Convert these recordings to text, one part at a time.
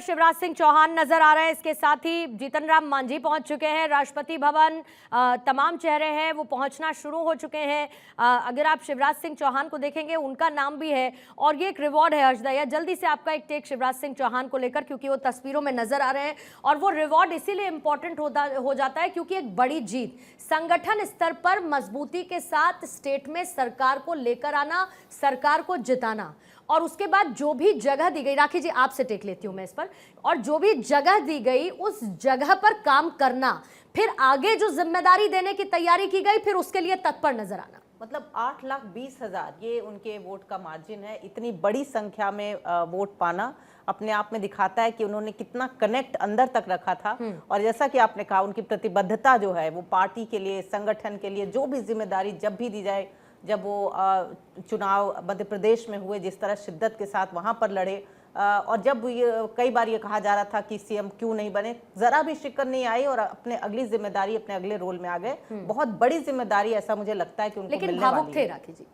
शिवराज सिंह चौहान नजर आ रहे हैं। इसके साथ ही जीतन राम मांझी पहुंच चुके हैं, राष्ट्रपति भवन तमाम चेहरे हैं वो पहुंचना शुरू हो चुके हैं। अगर आप शिवराज सिंह चौहान को देखेंगे, उनका नाम भी है और ये एक रिवॉर्ड है। हर्षदया, जल्दी से आपका एक टेक शिवराज सिंह चौहान को लेकर, क्योंकि वो तस्वीरों में नजर आ रहे हैं और वो रिवॉर्ड इसीलिए इंपॉर्टेंट हो जाता है क्योंकि एक बड़ी जीत, संगठन स्तर पर मजबूती के साथ स्टेट में सरकार को लेकर आना, सरकार को जिताना, और उसके बाद जो भी जगह दी गई, राखी जी आपसे टेक लेती हूं मैं इस पर, और जो भी जगह दी गई उस जगह पर काम करना, फिर आगे जो जिम्मेदारी देने की तैयारी की गई फिर उसके लिए तत्पर नजर आना। मतलब 8,20,000 ये उनके वोट का मार्जिन है। इतनी बड़ी संख्या में वोट पाना अपने आप में दिखाता है कि उन्होंने कितना कनेक्ट अंदर तक रखा था। और जैसा कि आपने कहा, उनकी प्रतिबद्धता जो है वो पार्टी के लिए, संगठन के लिए, जो भी जिम्मेदारी जब भी दी जाए, जब वो चुनाव मध्य प्रदेश में हुए, जिस तरह शिद्दत के साथ वहाँ पर लड़े, और जब कई बार ये कहा जा रहा था कि सीएम क्यों नहीं बने, जरा भी शिकन नहीं आई और अपने अगली जिम्मेदारी, अपने अगले रोल में आ गए। बहुत बड़ी जिम्मेदारी ऐसा मुझे लगता है कि उनको लेकिन मिलने भावुक वाली थे है। राखी जी,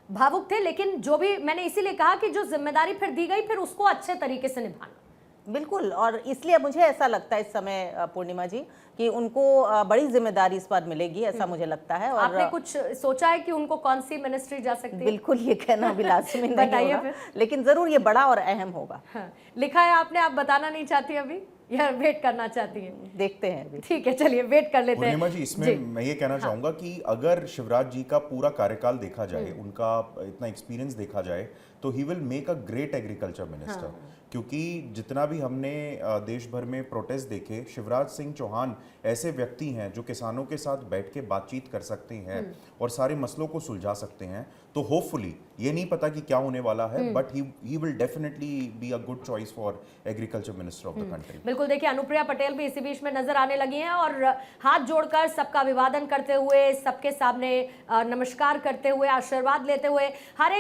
भावुक थे, लेकिन जो भी, मैंने इसीलिए कहा कि जो जिम्मेदारी फिर दी गई फिर उसको अच्छे तरीके से निभाना। बिल्कुल, और इसलिए मुझे ऐसा लगता है इस समय पूर्णिमा जी कि उनको बड़ी जिम्मेदारी इस बार मिलेगी, ऐसा मुझे लगता है। और आपने कुछ सोचा है कि उनको कौन सी मिनिस्ट्री जा सकती है? बिल्कुल ये कहना भी लाजमी नहीं होगा, लेकिन जरूर ये बड़ा और अहम होगा। हाँ, लिखा है आपने, आप बताना नहीं चाहती अभी या वेट करना चाहती हैं? देखते हैं अभी। ठीक है, चलिए वेट कर लेते हैं। पूर्णिमा जी, इसमें मैं ये कहना चाहूंगा कि अगर शिवराज जी का पूरा कार्यकाल देखा जाए, उनका इतना एक्सपीरियंस देखा जाए, तो he will make a great agriculture minister. क्योंकि जितना भी हमने देश भर में प्रोटेस्ट देखे, शिवराज सिंह चौहान ऐसे व्यक्ति हैं जो किसानों के साथ बैठ के बातचीत कर सकते हैं और सारे मसलों को सुलझा सकते हैं। तो होपफुली, ये नहीं पता कि क्या होने वाला है, but he will definitely be a good choice for agriculture minister of the country. बिल्कुल, देखिए अनुप्रिया पटेल भी इसी बीच में नजर आने लगी हैं और हाथ जोड़कर सबका अभिवादन करते हुए, सबके सामने नमस्कार करते हुए, आशीर्वाद लेते हुए, हर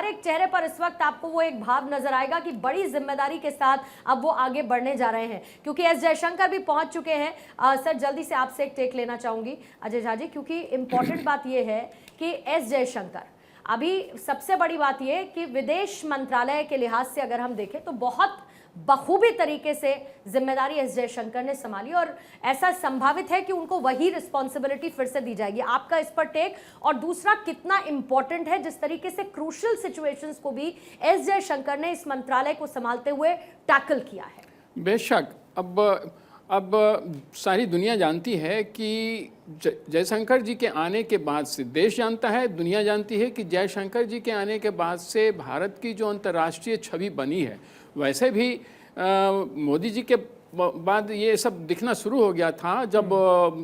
एक चेहरे पर इस वक्त आपको वो एक भाव नजर आएगा कि बड़ी जिम्मेदारी के साथ अब वो आगे बढ़ने जा रहे हैं। क्योंकि एस जयशंकर भी पहुंच चुके हैं। सर, जल्दी से आपसे एक टेक लेना चाहूंगी अजय झा जी, क्योंकि इंपॉर्टेंट बात यह है कि एस जयशंकर, अभी सबसे बड़ी बात यह कि विदेश मंत्रालय के लिहाज से अगर हम देखें तो बहुत बखूबी तरीके से जिम्मेदारी एस जयशंकर ने संभाली और ऐसा संभावित है कि उनको वही रिस्पॉन्सिबिलिटी फिर से दी जाएगी। आपका इस पर टेक, और दूसरा कितना इंपॉर्टेंट है जिस तरीके से क्रूशियल सिचुएशंस को भी एस जयशंकर ने इस मंत्रालय को संभालते हुए टैकल किया है। बेशक, अब सारी दुनिया जानती है कि जयशंकर जी के आने के बाद से, देश जानता है, दुनिया जानती है कि जयशंकर जी के आने के बाद से भारत की जो अंतर्राष्ट्रीय छवि बनी है, वैसे भी मोदी जी के बाद ये सब दिखना शुरू हो गया था जब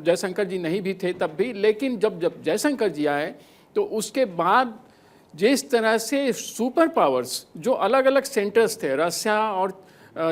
जयशंकर जी नहीं भी थे तब भी। लेकिन जब जयशंकर जी आए तो उसके बाद जिस तरह से सुपर पावर्स, जो अलग अलग सेंटर्स थे, रशिया और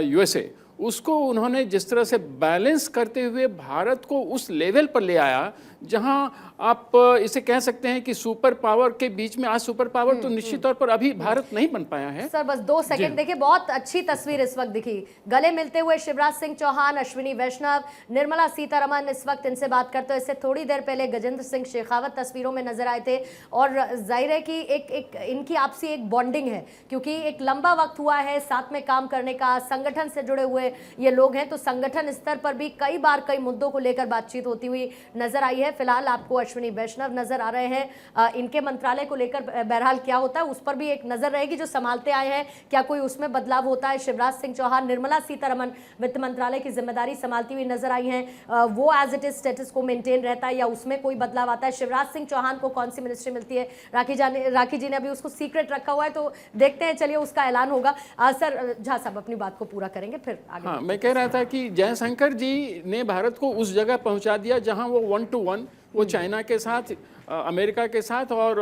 यूएसए, उसको उन्होंने जिस तरह से बैलेंस करते हुए भारत को उस लेवल पर ले आया जहां आप इसे कह सकते हैं कि सुपर पावर के बीच में आज सुपर पावर तो निश्चित तौर पर अभी भारत नहीं बन पाया है। सर बस 2 सेकंड देखिए, बहुत अच्छी तस्वीर इस वक्त दिखी, गले मिलते हुए शिवराज सिंह चौहान, अश्विनी वैष्णव, निर्मला सीतारमण इस वक्त इनसे बात करते हुए। इससे थोड़ी देर पहले गजेंद्र सिंह शेखावत तस्वीरों में नजर आए थे और जाहिर है कि एक इनकी आपसी एक बॉन्डिंग है, क्योंकि एक लंबा वक्त हुआ है साथ में काम करने का, संगठन से जुड़े हुए ये लोग हैं, तो संगठन स्तर पर भी कई बार कई मुद्दों को लेकर बातचीत होती हुई नजर आई है। फिलहाल आपको अश्विनी वैष्णव नजर आ रहे हैं, इनके मंत्रालय को लेकर बहरहाल क्या होता है उस पर भी एक नजर रहेगी, जो संभालते आए हैं क्या कोई उसमें बदलाव होता है। शिवराज सिंह चौहान, निर्मला सीतारमण वित्त मंत्रालय की जिम्मेदारी संभालती हुई नजर आई हैं, वो एज इट इज स्टेटस को मेंटेन रहता है या उसमें कोई बदलाव आता है। शिवराज सिंह चौहान को कौन सी मिनिस्ट्री मिलती है, राखी जी ने अभी उसको सीक्रेट रखा हुआ है, तो देखते हैं, चलिए उसका ऐलान होगा। सर झा साहब अपनी बात को पूरा करेंगे फिर आगे। हाँ, मैं कह रहा था कि जयशंकर जी ने भारत को उस जगह पहुंचा दिया जहां वो 1 to 1 वो चाइना के साथ, अमेरिका के साथ और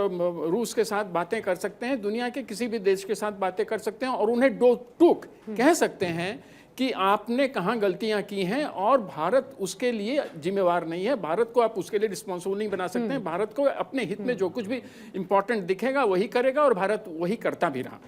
रूस के साथ बातें कर सकते हैं, दुनिया के किसी भी देश के साथ बातें कर सकते हैं और उन्हें दो टूक कह सकते हैं कि आपने कहाँ गलतियां की हैं और भारत उसके लिए जिम्मेवार नहीं है। भारत को आप उसके लिए रिस्पॉन्सिबल नहीं बना सकते हैं। भारत को अपने हित में जो कुछ भी इंपॉर्टेंट दिखेगा वही करेगा और भारत वही करता भी रहा।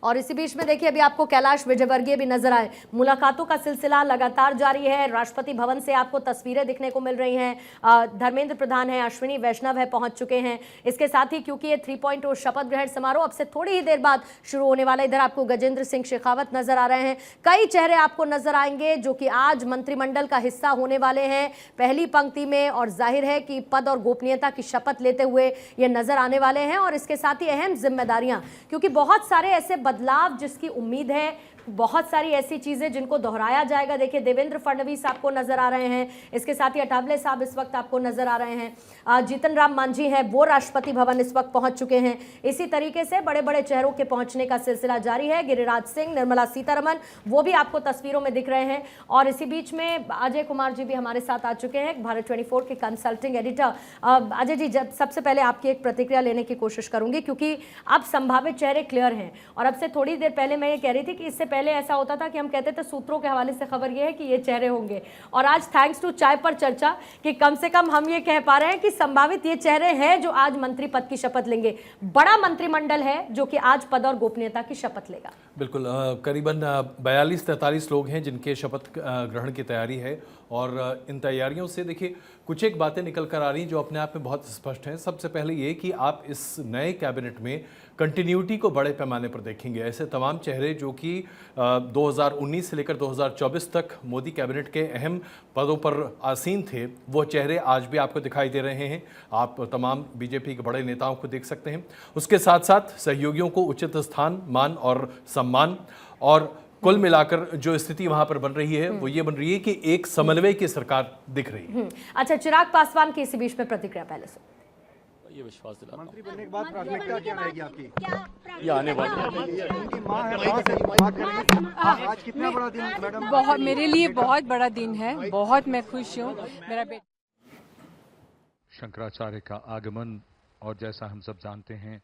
और इसी बीच में देखिए अभी आपको कैलाश विजयवर्गीय भी नजर आए। मुलाकातों का सिलसिला लगातार जारी है। राष्ट्रपति भवन से आपको तस्वीरें दिखने को मिल रही हैं। धर्मेंद्र प्रधान है, अश्विनी वैष्णव है, पहुंच चुके हैं। इसके साथ ही क्योंकि ये 3.0 शपथ ग्रहण समारोह अब से थोड़ी ही देर बाद शुरू होने वाला, इधर आपको गजेंद्र सिंह शेखावत नजर आ रहे हैं। कई चेहरे आपको नजर आएंगे जो कि आज मंत्रिमंडल का हिस्सा होने वाले हैं पहली पंक्ति में, और जाहिर है कि पद और गोपनीयता की शपथ लेते हुए ये नजर आने वाले हैं। और इसके साथ ही अहम जिम्मेदारियां, क्योंकि बहुत सारे ऐसे बदलाव जिसकी उम्मीद है, बहुत सारी ऐसी चीजें जिनको दोहराया जाएगा। देखिए देवेंद्र फडणवीस आपको नजर आ रहे हैं, इसके साथ ही अठावले साहब इस वक्त आपको नजर आ रहे हैं, जीतन राम मांझी हैं, वो राष्ट्रपति भवन इस वक्त पहुंच चुके हैं। इसी तरीके से बड़े बड़े चेहरों के पहुंचने का सिलसिला जारी है। गिरिराज सिंह, निर्मला सीतारमन, वो भी आपको तस्वीरों में दिख रहे हैं। और इसी बीच में अजय कुमार जी भी हमारे साथ आ चुके हैं, भारत 24 के कंसल्टिंग एडिटर। अजय जी, सबसे पहले आपकी एक प्रतिक्रिया लेने की कोशिश करूंगी, क्योंकि अब संभावित चेहरे क्लियर हैं। और अब से थोड़ी देर पहले मैं ये कह रही थी कि इससे पहले ऐसा होता था कि हम कहते थे सूत्रों के हवाले से खबर ये है कि ये चेहरे होंगे, और आज थैंक्स टू चाय पर चर्चा कि कम से कम हम ये कह पा रहे हैं कि संभावित ये चेहरे हैं जो आज मंत्री पद की शपथ लेंगे। बड़ा मंत्रिमंडल है जो कि आज पद और गोपनीयता की शपथ लेगा। बिल्कुल, करीबन 42-43 लोग हैं जिनके शपथ ग्रहण की तैयारी है। और इन तैयारियों से देखिए कुछ एक बातें निकल कर आ रही हैं जो अपने आप में बहुत स्पष्ट हैं। सबसे पहले ये कि आप इस नए कैबिनेट में कंटिन्यूटी को बड़े पैमाने पर देखेंगे। ऐसे तमाम चेहरे जो कि 2019 से लेकर 2024 तक मोदी कैबिनेट के अहम पदों पर आसीन थे, वो चेहरे आज भी आपको दिखाई दे रहे हैं। आप तमाम बीजेपी के बड़े नेताओं को देख सकते हैं। उसके साथ साथ सहयोगियों को उचित स्थान, मान और सम्मान, और कुल मिलाकर जो स्थिति वहां पर बन रही है वो ये बन रही है कि एक समन्वय की सरकार दिख रही है। अच्छा, चिराग पासवान की इसी बीच में प्रतिक्रिया पहले से। ये विश्वास दिलाता हूं। मंत्री बनने के बाद प्राथमिकता क्या रहेगी आपकी? ये आने वाली उनकी मां है, मां से बात करेंगे। आज कितना बड़ा दिन मैडम? बहुत, मेरे लिए बहुत बड़ा दिन है। बहुत मैं खुश हूँ। मेरा बेटा शंकराचार्य का आगमन, और जैसा हम सब जानते हैं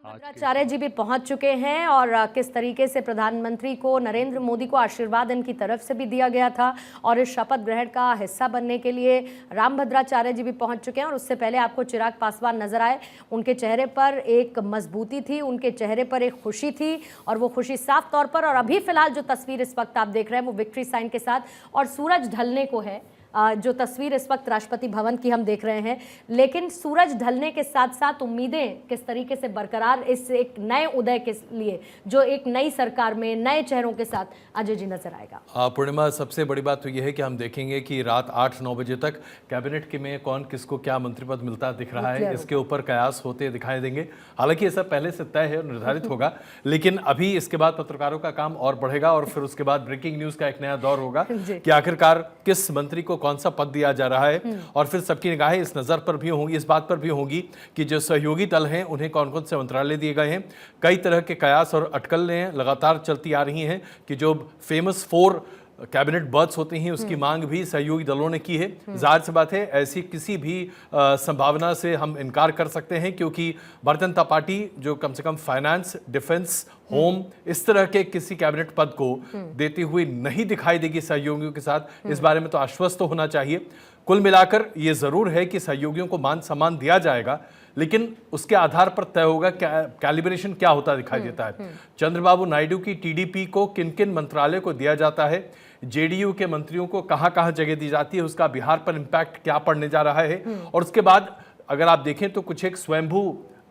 भद्राचार्य जी भी पहुंच चुके हैं, और किस तरीके से प्रधानमंत्री को, नरेंद्र मोदी को आशीर्वाद इनकी तरफ से भी दिया गया था, और इस शपथ ग्रहण का हिस्सा बनने के लिए राम भद्राचार्य जी भी पहुंच चुके हैं। और उससे पहले आपको चिराग पासवान नजर आए, उनके चेहरे पर एक मजबूती थी, उनके चेहरे पर एक खुशी थी, और वो खुशी साफ तौर पर, और अभी फिलहाल जो तस्वीर इस वक्त आप देख रहे हैं वो विक्ट्री साइन के साथ, और सूरज ढलने को है। जो तस्वीर इस वक्त राष्ट्रपति भवन की हम देख रहे हैं, लेकिन सूरज ढलने के साथ साथ उम्मीदें किस तरीके से बरकरार इस एक नए उदय के लिए, जो एक नई सरकार में नए चेहरों के साथ अजय जी नजर आएगा। पूर्णिमा, सबसे बड़ी बात तो यह है कि हम देखेंगे कि रात 8-9 बजे तक कैबिनेट के में कौन किसको क्या मंत्री पद मिलता दिख रहा है, इसके ऊपर कयास होते दिखाई देंगे। हालांकि ये सब पहले से तय है, निर्धारित होगा, लेकिन अभी इसके बाद पत्रकारों का काम और बढ़ेगा, और फिर उसके बाद ब्रेकिंग न्यूज का एक नया दौर होगा कि आखिरकार किस मंत्री को कौन सा पद दिया जा रहा है। और फिर सबकी निगाहें इस नजर पर भी होंगी, इस बात पर भी होंगी कि जो सहयोगी दल हैं उन्हें कौन कौन से मंत्रालय दिए गए हैं। कई तरह के कयास और अटकलें लगातार चलती आ रही हैं कि जो फेमस 4 कैबिनेट बर्थ्स होते हैं उसकी मांग भी सहयोगी दलों ने की है। जाहिर सी बात है ऐसी किसी भी संभावना से हम इनकार कर सकते हैं, क्योंकि भारतीय जनता पार्टी जो कम से कम फाइनेंस, डिफेंस, होम, इस तरह के किसी कैबिनेट पद को देती हुई नहीं दिखाई देगी सहयोगियों के साथ। इस बारे में तो आश्वस्त तो होना चाहिए। कुल मिलाकर ये जरूर है कि सहयोगियों को मान सम्मान दिया जाएगा, लेकिन उसके आधार पर तय होगा कैलिब्रेशन क्या होता दिखाई देता है। चंद्रबाबू नायडू की टीडीपी को किन किन मंत्रालय को दिया जाता है, जेडीयू के मंत्रियों को कहां कहां जगह दी जाती है, उसका बिहार पर इंपैक्ट क्या पड़ने जा रहा है। और उसके बाद अगर आप देखें तो कुछ एक स्वयंभू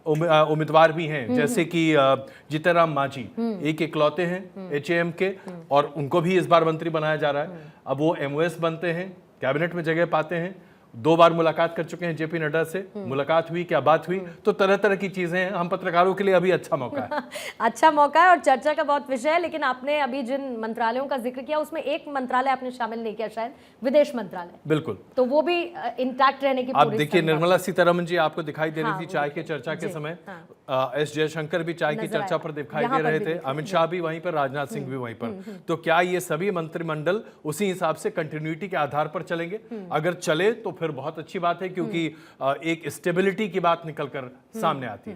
उम्मीदवार भी हैं, जैसे कि जीतन राम मांझी एक इकलौते हैं एचएएम के, और उनको भी इस बार मंत्री बनाया जा रहा है। अब वो एमओएस बनते हैं, कैबिनेट में जगह पाते हैं, 2 बार मुलाकात कर चुके हैं जेपी नड्डा से, मुलाकात हुई, क्या बात हुई, तो तरह तरह की चीजें हैं। हम पत्रकारों के लिए अभी अच्छा मौका है। अच्छा मौका है और चर्चा का बहुत विषय है। लेकिन आपने अभी जिन मंत्रालयों का जिक्र किया उसमें एक मंत्रालय आपने शामिल नहीं किया, शायद विदेश मंत्रालय। बिल्कुल, तो वो भी इंटैक्ट रहने की आप देखिए, निर्मला सीतारमण जी आपको दिखाई दे रही थी चाय के चर्चा के समय, एस जयशंकर भी चाय की चर्चा पर दिखाई दे रहे थे, अमित शाह भी वहीं पर, राजनाथ सिंह भी वहीं पर। तो क्या ये सभी मंत्रिमंडल उसी हिसाब से कंटिन्यूटी के आधार पर चलेंगे? अगर चले तो फिर बहुत अच्छी बात है, क्योंकि एक स्टेबिलिटी की बात निकलकर सामने आती है।